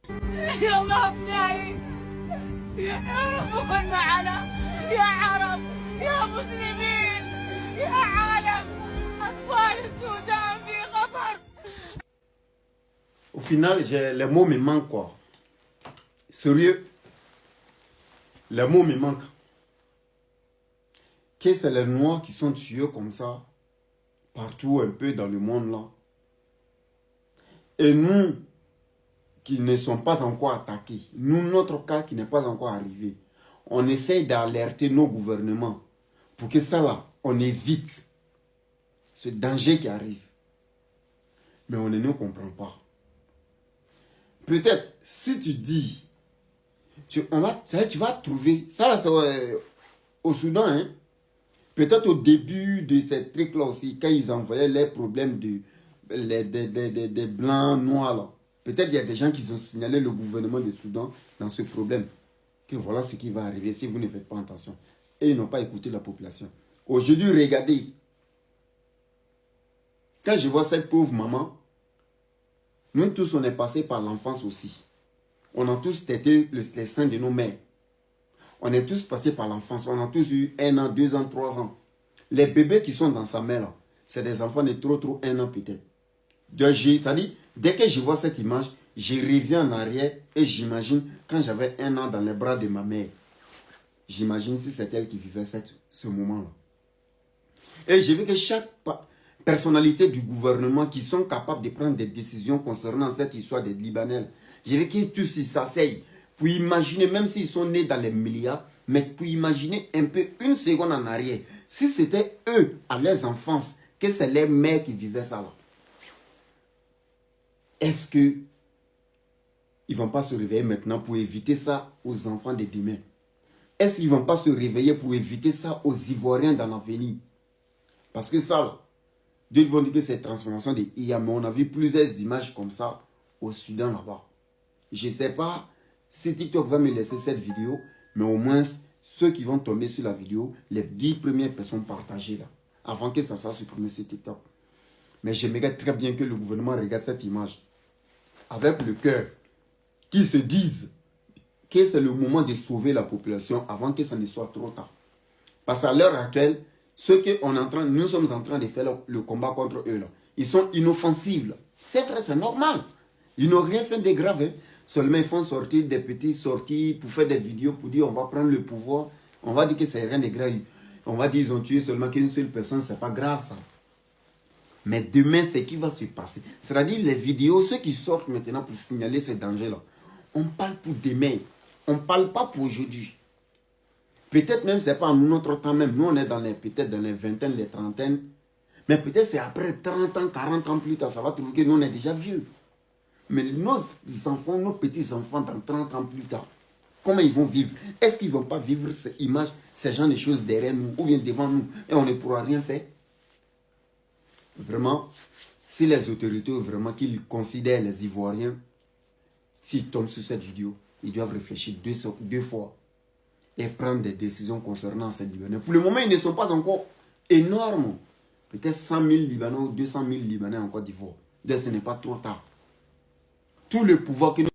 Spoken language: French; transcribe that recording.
يا الله بناي يا رب كن معنا يا عرب يا مسلمين يا عالم أطفال السودان في خطر. Au final, les mots me manquent quoi. Sérieux, les mots me manquent. Que c'est les Noirs qui sont tués comme ça, partout un peu dans le monde là. Et nous, qui ne sommes pas encore attaqués, nous, notre cas qui n'est pas encore arrivé, on essaye d'alerter nos gouvernements pour que ça là, on évite ce danger qui arrive. Mais on ne nous comprend pas. Peut-être, si tu dis, tu vas trouver, ça là c'est au Soudan, hein. Peut-être au début de ces trucs-là aussi, quand ils envoyaient les problèmes des blancs, noirs là, peut-être il y a des gens qui ont signalé le gouvernement du Soudan dans ce problème. Que voilà ce qui va arriver si vous ne faites pas attention. Et ils n'ont pas écouté la population. Aujourd'hui, regardez. Quand je vois cette pauvre maman, nous tous on est passés par l'enfance aussi. On a tous été les seins de nos mères. On est tous passés par l'enfance. On a tous eu 1 an, 2 ans, 3 ans. Les bébés qui sont dans sa mère, c'est des enfants de trop 1 an peut-être. C'est-à-dire, dès que je vois cette image, je reviens en arrière et j'imagine quand j'avais 1 an dans les bras de ma mère. J'imagine si c'est elle qui vivait ce moment-là. Et je veux que chaque personnalité du gouvernement qui sont capables de prendre des décisions concernant cette histoire des Libanais, je veux qu'ils tous s'asseyent pour imaginer, même s'ils sont nés dans les milliards, mais pour imaginer un peu, une seconde en arrière, si c'était eux, à leurs enfances, que c'est les mères qui vivaient ça là. Est-ce qu'ils ne vont pas se réveiller maintenant pour éviter ça aux enfants de demain? Est-ce qu'ils ne vont pas se réveiller pour éviter ça aux Ivoiriens dans l'avenir? Parce que ça, là, Dieu vont dire que c'est transformation de IA, mais on a vu plusieurs images comme ça au Soudan là-bas. Je ne sais pas si TikTok va me laisser cette vidéo, mais au moins, ceux qui vont tomber sur la vidéo, les 10 premières personnes partagées là, avant que ça soit supprimé sur TikTok. Mais j'aimerais très bien que le gouvernement regarde cette image avec le cœur, qu'ils se disent que c'est le moment de sauver la population avant que ça ne soit trop tard. Parce qu'à l'heure actuelle, nous sommes en train de faire le combat contre eux là, ils sont inoffensifs. C'est vrai, c'est normal. Ils n'ont rien fait de grave. Hein. Seulement, ils font sortir des petites sorties pour faire des vidéos, pour dire on va prendre le pouvoir. On va dire que c'est rien de grave. On va dire qu'ils ont tué seulement qu'une seule personne, c'est pas grave ça. Mais demain, c'est qui va se passer. C'est-à-dire les vidéos, ceux qui sortent maintenant pour signaler ce danger-là, on parle pour demain. On ne parle pas pour aujourd'hui. Peut-être même, ce n'est pas en notre temps même. Nous, on est peut-être dans les vingtaines, les trentaines. Mais peut-être c'est après 30 ans, 40 ans plus tard, ça va trouver que nous, on est déjà vieux. Mais nos enfants, nos petits-enfants, dans 30 ans plus tard, comment ils vont vivre? Est-ce qu'ils ne vont pas vivre ces images, ces genres de choses derrière nous ou bien devant nous et on ne pourra rien faire? Vraiment, si les autorités, vraiment, qu'ils considèrent les Ivoiriens, s'ils tombent sur cette vidéo, ils doivent réfléchir deux fois et prendre des décisions concernant ces Libanais. Pour le moment, ils ne sont pas encore énormes. Peut-être 100 000 Libanais ou 200 000 Libanais en Côte d'Ivoire. Donc, ce n'est pas trop tard. Tout le pouvoir que nous